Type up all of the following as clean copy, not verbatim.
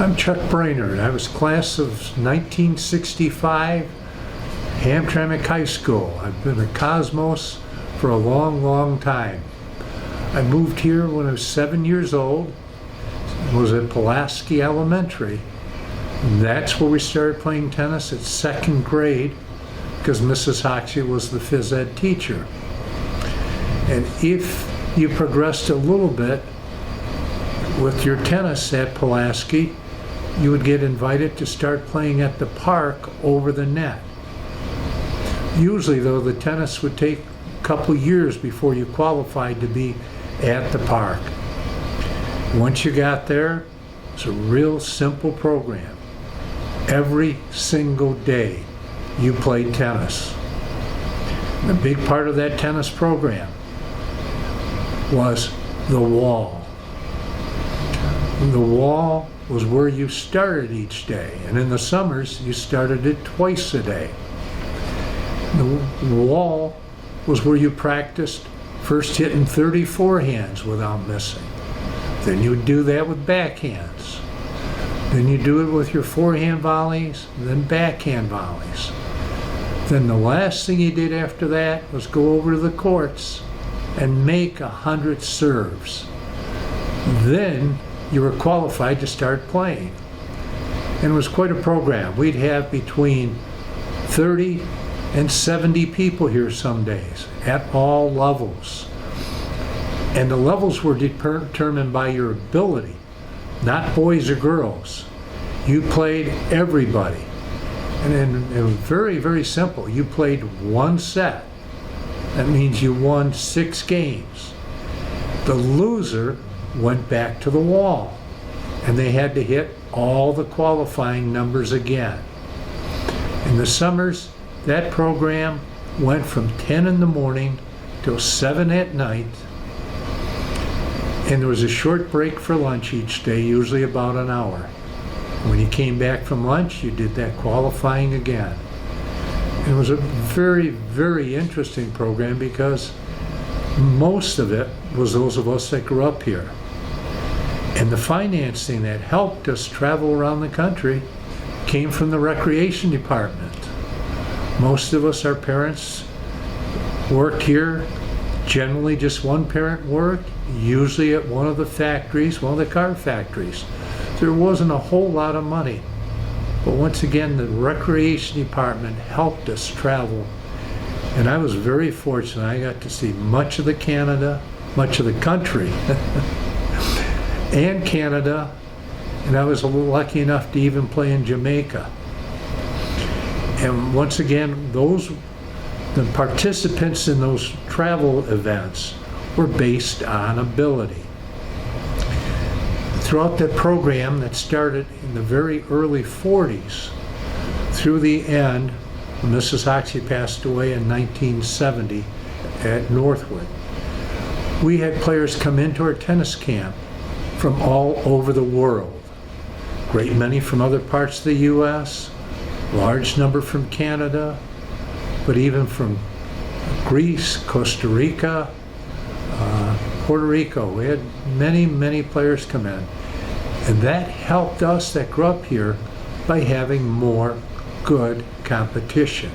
I'm Chuck Brainard. I was class of 1965, Hamtramck High School. I've been at Cosmos for a long, long time. I moved here when I was 7 years old. I was at Pulaski Elementary. And that's where we started playing tennis at second grade because Mrs. Hoxie was the phys ed teacher. And if you progressed a little bit with your tennis at Pulaski, you would get invited to start playing at the park over the net. Usually though, the tennis would take a couple years before you qualified to be at the park. Once you got there, it's a real simple program. Every single day you played tennis. And a big part of that tennis program was the wall. The wall was where you started each day, and in the summers you started it twice a day. The wall was where you practiced first hitting 30 forehands without missing. Then you would do that with backhands. Then you do it with your forehand volleys, then backhand volleys. Then the last thing you did after that was go over to the courts and make 100 serves. Then you were qualified to start playing. And it was quite a program. We'd have between 30 and 70 people here some days at all levels. And the levels were determined by your ability, not boys or girls. You played everybody. And then it was very, very simple. You played one set. That means you won 6 games. The loser went back to the wall, and they had to hit all the qualifying numbers again. In the summers, that program went from 10 in the morning till 7 at night, and there was a short break for lunch each day, usually about an hour. When you came back from lunch, you did that qualifying again. It was a very, very interesting program because most of it was those of us that grew up here. And the financing that helped us travel around the country came from the recreation department. Most of us, our parents, worked here. Generally just one parent worked, usually at one of the factories, one of the car factories. There wasn't a whole lot of money. But once again, the recreation department helped us travel. And I was very fortunate. I got to see much of Canada, much of the country, and Canada, and I was lucky enough to even play in Jamaica. And once again, the participants in those travel events were based on ability. Throughout that program that started in the very early 40s through the end, Mrs. Hoxie passed away in 1970 at Northwood. We had players come into our tennis camp from all over the world. Great many from other parts of the U.S., large number from Canada, but even from Greece, Costa Rica, Puerto Rico. We had many, many players come in. And that helped us that grew up here by having more good competition.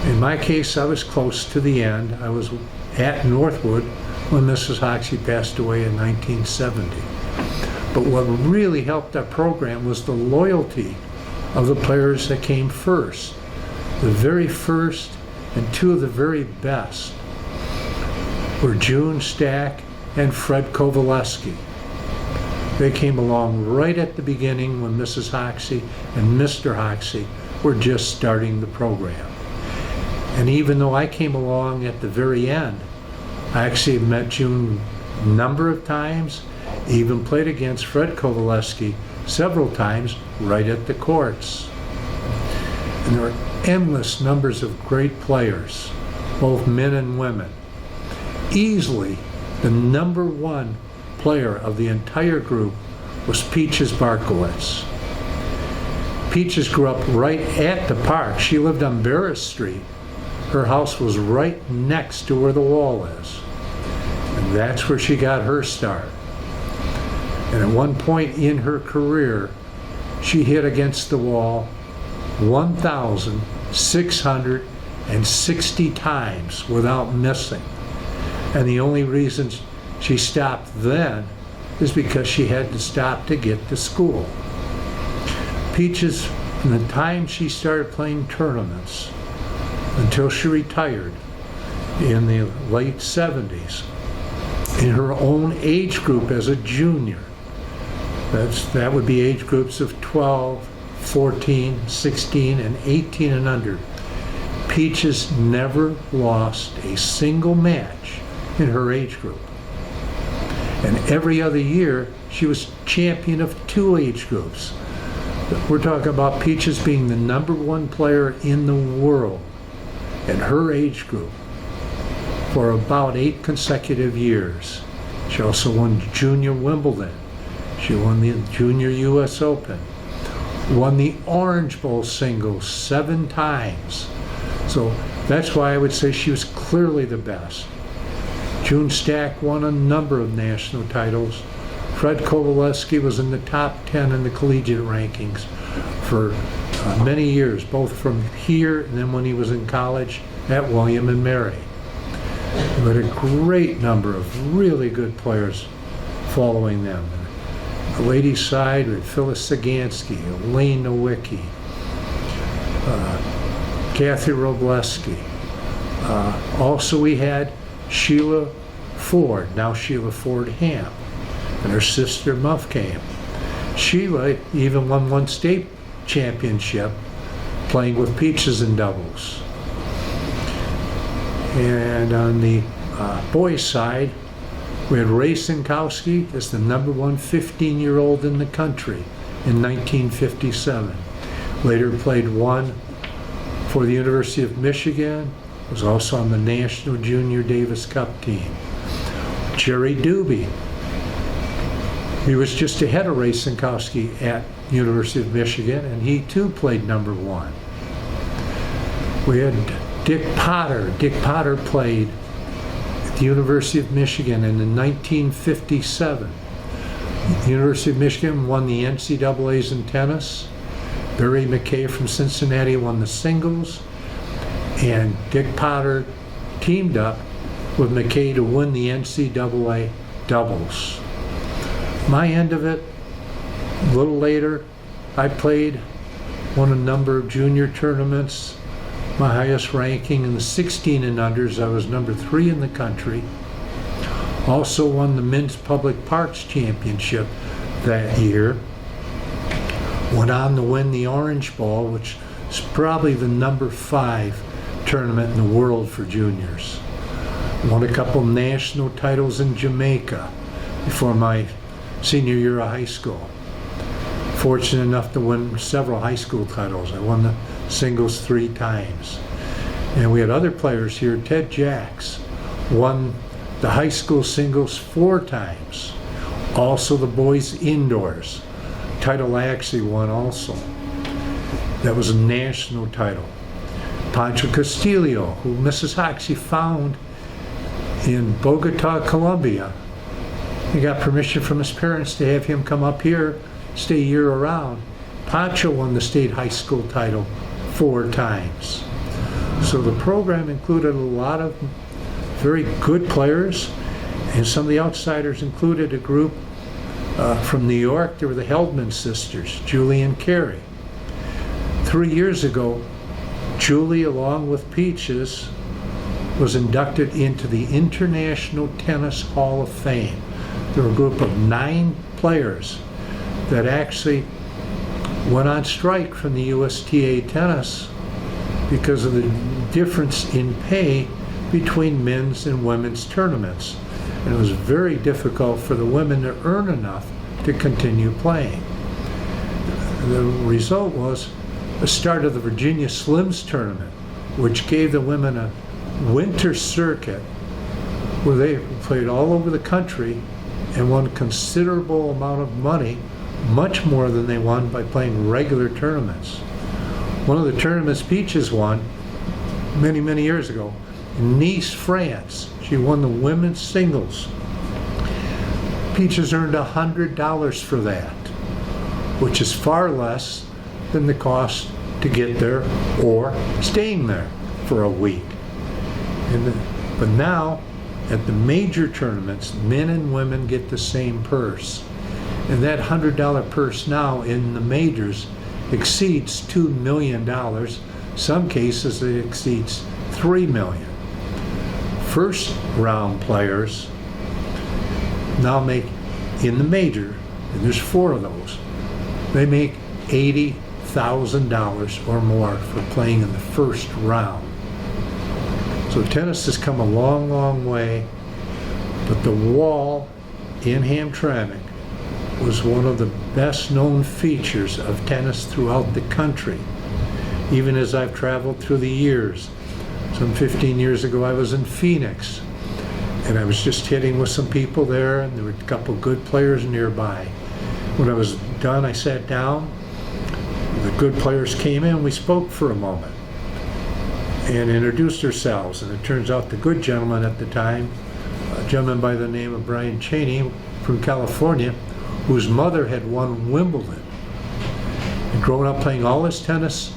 In my case, I was close to the end. I was at Northwood when Mrs. Hoxie passed away in 1970. But what really helped our program was the loyalty of the players that came first. The very first and 2 of the very best were June Stack and Fred Kovaleski. They came along right at the beginning when Mrs. Hoxie and Mr. Hoxie were just starting the program. And even though I came along at the very end, I actually met June a number of times, even played against Fred Kovaleski several times right at the courts. And there are endless numbers of great players, both men and women. Easily, the number 1 player of the entire group was Peaches Barkowitz. Peaches grew up right at the park. She lived on Barris Street. Her house was right next to where the wall is. And that's where she got her start. And at one point in her career, she hit against the wall 1,660 times without missing. And the only reason she stopped then is because she had to stop to get to school. Peaches, from the time she started playing tournaments until she retired in the late 70s, in her own age group as a junior, that would be age groups of 12, 14, 16, and 18 and under, Peaches never lost a single match in her age group. And every other year, she was champion of 2 age groups. We're talking about Peaches being the #1 player in the world in her age group for about 8 consecutive years. She also won Junior Wimbledon. She won the Junior US Open. Won the Orange Bowl singles 7 times. So that's why I would say she was clearly the best. June Stack won a number of national titles. Fred Kowaleski was in the top 10 in the collegiate rankings for many years, both from here and then when he was in college at William and Mary. We had a great number of really good players following them. The ladies' side with Phyllis Sagansky, Elaine Nowicki, Kathy Robleski. Also we had Sheila Ford, now Sheila Ford Ham, and her sister Muff came. Sheila even won 1 state championship playing with Peaches in doubles. And on the boys' side, we had Ray Sinkowski as the #1 15-year-old in the country in 1957. Later played 1 for the University of Michigan, was also on the National Junior Davis Cup team. Jerry Doobie, he was just ahead of Ray Sinkowski at University of Michigan, and he too played #1. We had Dick Potter. Dick Potter played at the University of Michigan in 1957. The University of Michigan won the NCAAs in tennis. Barry McKay from Cincinnati won the singles, and Dick Potter teamed up with McKay to win the NCAA doubles. My end of it, a little later, I won a number of junior tournaments. My highest ranking in the 16 and unders, I was #3 in the country. Also won the Men's Public Parks Championship that year. Went on to win the Orange Bowl, which is probably the #5 tournament in the world for juniors. Won a couple national titles in Jamaica before my senior year of high school. Fortunate enough to win several high school titles. I won the singles 3 times. And we had other players here. Ted Jacks won the high school singles 4 times. Also the boys indoors. Title I actually won also. That was a national title. Pancho Castillo, who Mrs. Hoxie found in Bogota, Colombia. He got permission from his parents to have him come up here, stay year-round. Pancho won the state high school title 4 times. So the program included a lot of very good players, and some of the outsiders included a group from New York. There were the Heldman sisters, Julie and Carrie. 3 years ago, Julie, along with Peaches, was inducted into the International Tennis Hall of Fame. There were a group of 9 players that actually went on strike from the USTA Tennis because of the difference in pay between men's and women's tournaments. And it was very difficult for the women to earn enough to continue playing. The result was the start of the Virginia Slims tournament, which gave the women a winter circuit where they played all over the country and won considerable amount of money, much more than they won by playing regular tournaments. One of the tournaments Peaches won many, many years ago, in Nice, France, she won the women's singles. Peaches earned $100 for that, which is far less than the cost to get there or staying there for a week. But now, at the major tournaments, men and women get the same purse. And that $100 purse now in the majors exceeds $2 million. Some cases it exceeds $3 million. First round players now make, in the major, and there's 4 of those, they make $80,000 or more for playing in the first round. So tennis has come a long, long way, but the wall in Hamtramck was one of the best known features of tennis throughout the country. Even as I've traveled through the years, some 15 years ago I was in Phoenix, and I was just hitting with some people there, and there were a couple good players nearby. When I was done, I sat down, the good players came in, we spoke for a moment and introduced ourselves, and it turns out the good gentleman at the time, a gentleman by the name of Brian Cheney from California, whose mother had won Wimbledon and grown up playing all his tennis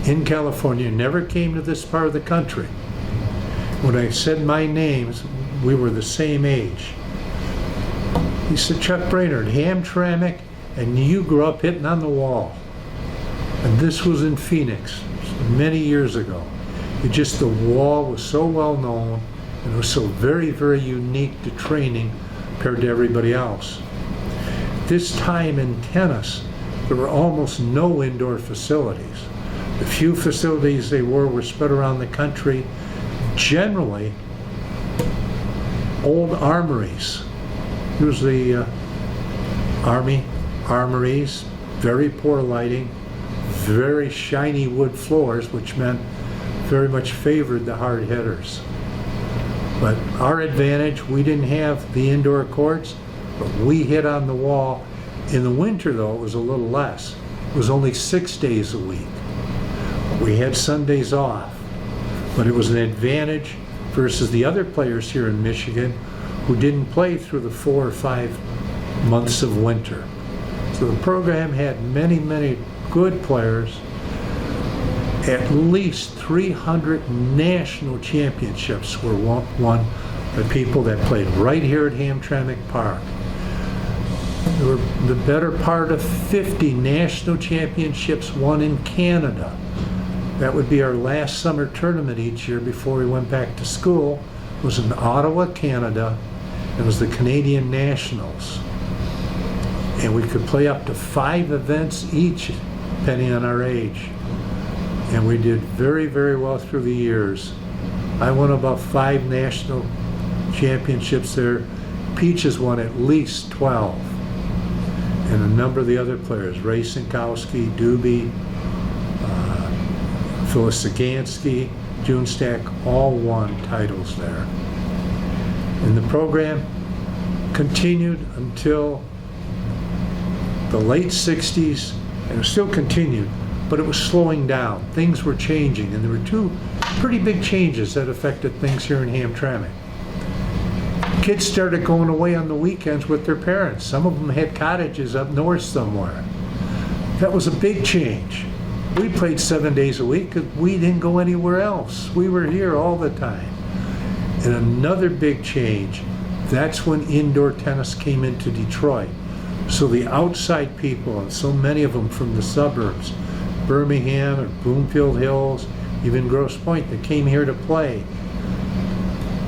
in California, never came to this part of the country. When I said my names, we were the same age. He said, "Chuck Brainard, Hamtramck, and you grew up hitting on the wall." And this was in Phoenix many years ago. It just, the wall was so well known, and it was so very, very unique to training compared to everybody else. This time in tennis, there were almost no indoor facilities. The few facilities they were spread around the country, generally old armories. Usually Army armories, very poor lighting, very shiny wood floors, which meant very much favored the hard hitters. But our advantage, we didn't have the indoor courts, but we hit on the wall. In the winter, though, it was a little less. It was only 6 days a week. We had Sundays off, but it was an advantage versus the other players here in Michigan who didn't play through the 4 or 5 months of winter. So the program had many, many good players. At least 300 national championships were won by people that played right here at Hamtramck Park. There were the better part of 50 national championships won in Canada. That would be our last summer tournament each year before we went back to school. It was in Ottawa, Canada. It was the Canadian Nationals. And we could play up to 5 events each, depending on our age. And we did very, very well through the years. I won about 5 national championships there. Peaches won at least 12. And a number of the other players, Ray Sinkowski, Doobie, Phyllis Sagansky, June Stack, all won titles there. And the program continued until the late 60s, and it still continued, but it was slowing down. Things were changing, and there were 2 pretty big changes that affected things here in Hamtramck. Kids started going away on the weekends with their parents. Some of them had cottages up north somewhere. That was a big change. We played 7 days a week because we didn't go anywhere else. We were here all the time. And another big change, that's when indoor tennis came into Detroit. So the outside people, and so many of them from the suburbs, Birmingham and Bloomfield Hills, even Grosse Pointe, that came here to play,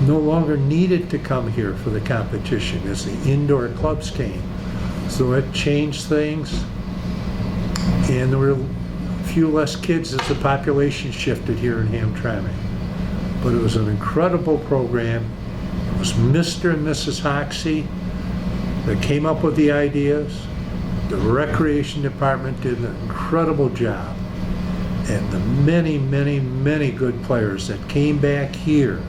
no longer needed to come here for the competition as the indoor clubs came. So it changed things, and there were a few less kids as the population shifted here in Hamtramck. But it was an incredible program. It was Mr. and Mrs. Hoxie that came up with the ideas. The recreation department did an incredible job. And the many, many, many good players that came back here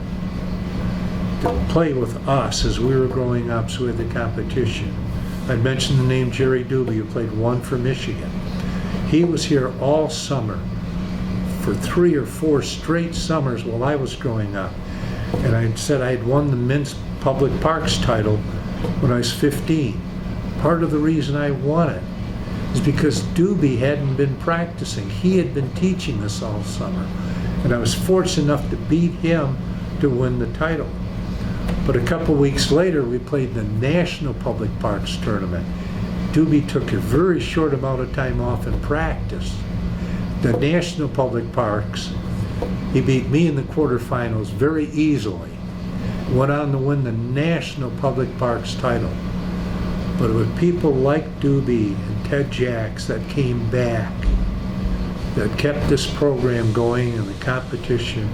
to play with us as we were growing up, so we had the competition. I mentioned the name Jerry Doobie, who played 1 for Michigan. He was here all summer for 3 or 4 straight summers while I was growing up. And I said I had won the men's public parks title when I was 15. Part of the reason I won it is because Doobie hadn't been practicing. He had been teaching us all summer, and I was fortunate enough to beat him to win the title. But a couple weeks later, we played the National Public Parks Tournament. Doobie took a very short amount of time off in practice. The National Public Parks, he beat me in the quarterfinals very easily. Went on to win the National Public Parks title. But it was people like Doobie and Ted Jacks that came back, that kept this program going and the competition.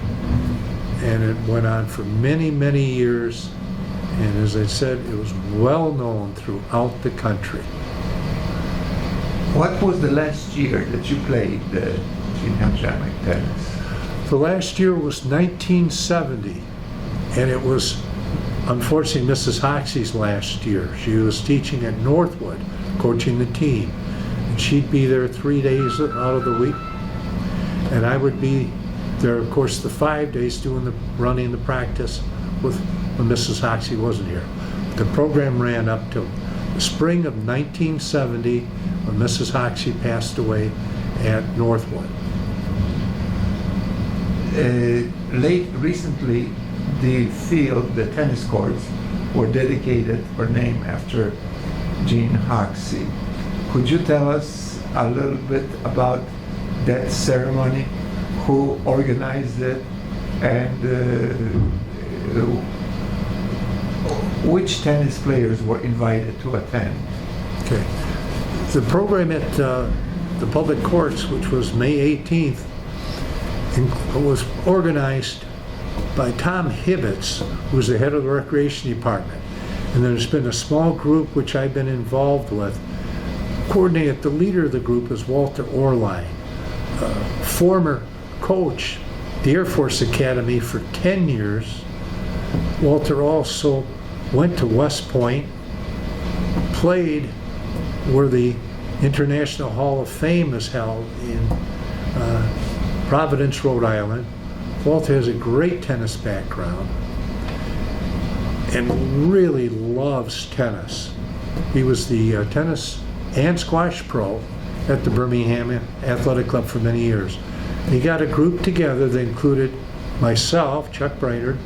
And it went on for many, many years. And as I said, it was well known throughout the country. What was the last year that you played in Hamtramck tennis? The last year was 1970, and it was unfortunately Mrs. Hoxie's last year. She was teaching at Northwood, coaching the team, and she'd be there 3 days out of the week, and I would be there, of course, the 5 days running the practice when Mrs. Hoxie wasn't here. The program ran up till the spring of 1970 when Mrs. Hoxie passed away at Northwood. Recently, the field, the tennis courts, were dedicated or named after Jean Hoxie. Could you tell us a little bit about that ceremony, who organized it, and which tennis players were invited to attend? Okay. The program at the public courts, which was May 18th, was organized by Tom Hibbets, who was the head of the recreation department. And there's been a small group which I've been involved with. Coordinated, the leader of the group is Walter Orline, former coach, the Air Force Academy for 10 years. Walter also went to West Point, played where the International Hall of Fame is held in Providence, Rhode Island. Walter has a great tennis background and really loves tennis. He was the tennis and squash pro at the Birmingham Athletic Club for many years. And he got a group together that included myself, Chuck Brainard,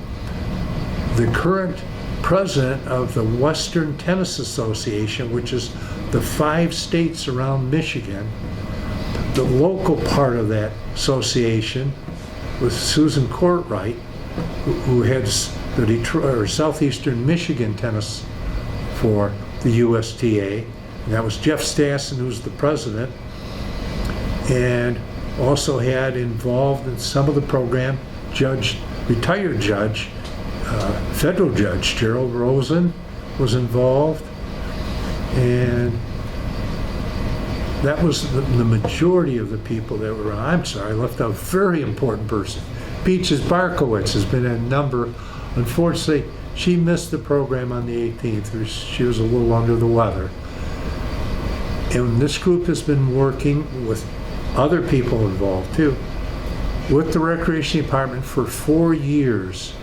the current president of the Western Tennis Association, which is the 5 states around Michigan, the local part of that association with Susan Courtwright, who heads the Detroit or Southeastern Michigan tennis for the USTA. And that was Jeff Stassen, who's the president, and also had involved in some of the program retired judge, federal judge Gerald Rosen was involved, and that was the majority of the people that were. I'm sorry, I left out a very important person. Peaches Barkowitz has been a number. Unfortunately, she missed the program on the 18th. She was a little under the weather. And this group has been working with other people involved too, with the Recreation Department for 4 years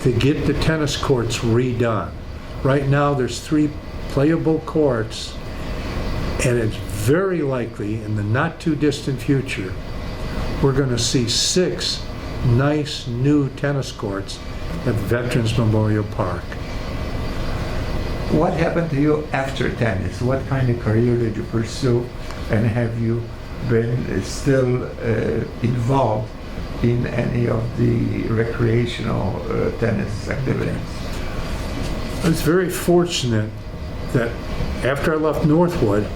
to get the tennis courts redone. Right now there's 3 playable courts, and it's very likely in the not too distant future we're going to see 6 nice new tennis courts at Veterans Memorial Park. What happened to you after tennis? What kind of career did you pursue, and have you been still involved in any of the recreational tennis activities? I was very fortunate that after I left Northwood,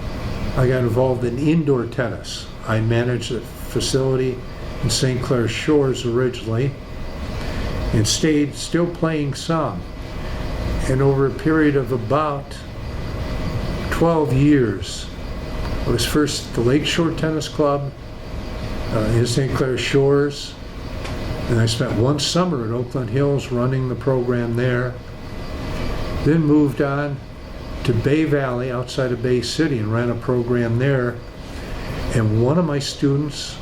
I got involved in indoor tennis. I managed a facility in St. Clair Shores originally, and stayed still playing some. And over a period of about 12 years, I was first at the Lakeshore Tennis Club in St. Clair Shores, and I spent 1 summer at Oakland Hills running the program there. Then moved on to Bay Valley outside of Bay City and ran a program there. And one of my students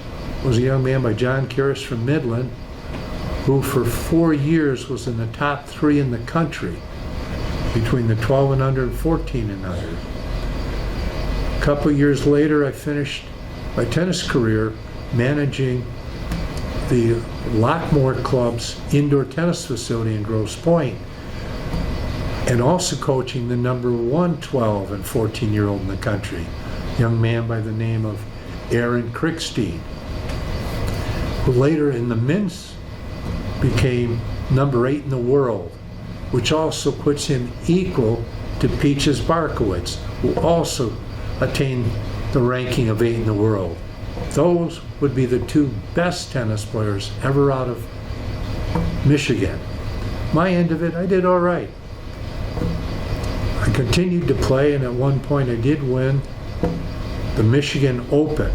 was a young man by John Karras from Midland, who for 4 years was in the top 3 in the country between the 12 and under and 14 and under. A couple years later, I finished my tennis career managing the Lockmore Club's indoor tennis facility in Grosse Pointe, and also coaching the number 1 12 and 14-year-old in the country, a young man by the name of Aaron Krickstein, who later in the men's became number 8 in the world, which also puts him equal to Peaches Barkowitz, who also attained the ranking of 8 in the world. Those would be the 2 best tennis players ever out of Michigan. My end of it, I did all right. I continued to play, and at one point I did win the Michigan Open,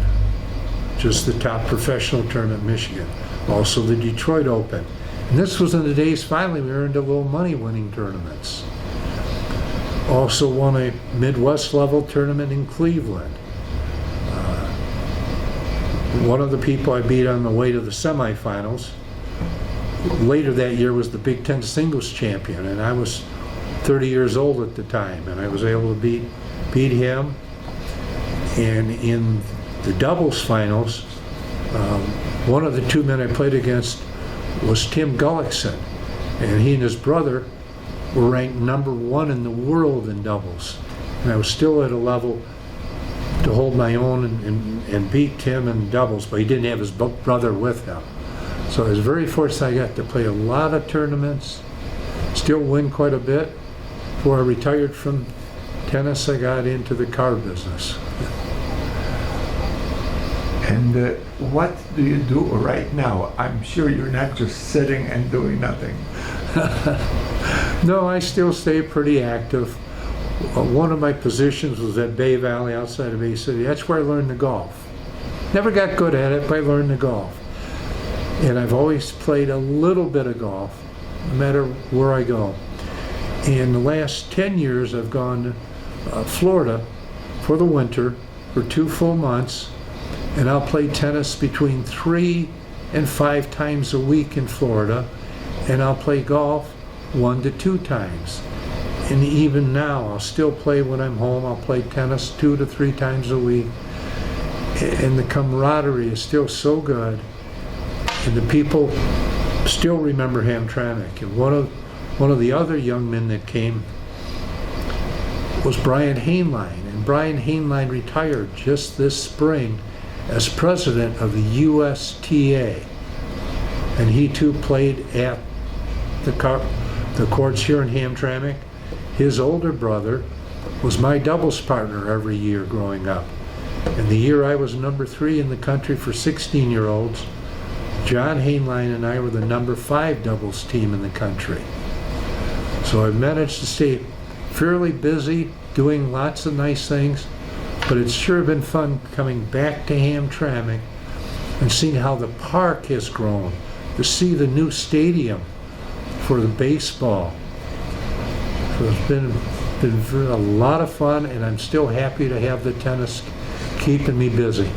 just the top professional tournament in Michigan. Also the Detroit Open. And this was in the days finally we earned a little money winning tournaments. Also won a Midwest level tournament in Cleveland. One of the people I beat on the way to the semifinals later that year was the Big Ten singles champion, and I was 30 years old at the time, and I was able to beat him. And in the doubles finals, one of the 2 men I played against was Tim Gullickson, and he and his brother were ranked number 1 in the world in doubles, and I was still at a level to hold my own and beat Tim in doubles, but he didn't have his brother with him. So I was very fortunate. I got to play a lot of tournaments, still win quite a bit. Before I retired from tennis, I got into the car business. And what do you do right now? I'm sure you're not just sitting and doing nothing. No, I still stay pretty active. One of my positions was at Bay Valley outside of Bay City. That's where I learned the golf. Never got good at it, but I learned the golf. And I've always played a little bit of golf, no matter where I go. In the last 10 years, I've gone to Florida for the winter for 2 full months, and I'll play tennis between 3 and 5 times a week in Florida, and I'll play golf 1 to 2 times. And even now, I'll still play when I'm home. I'll play tennis 2 to 3 times a week. And the camaraderie is still so good. And the people still remember Hamtramck. And one of the other young men that came was Brian Hainline. And Brian Hainline retired just this spring as president of the USTA. And he too played at the courts here in Hamtramck. His older brother was my doubles partner every year growing up. And the year I was number 3 in the country for 16-year-olds, John Hainline and I were the number 5 doubles team in the country. So I've managed to stay fairly busy, doing lots of nice things, but it's sure been fun coming back to Hamtramck and seeing how the park has grown, to see the new stadium for the baseball. So it's been a lot of fun, and I'm still happy to have the tennis keeping me busy.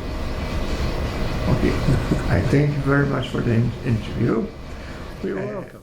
Okay. I thank you very much for the interview. You're welcome.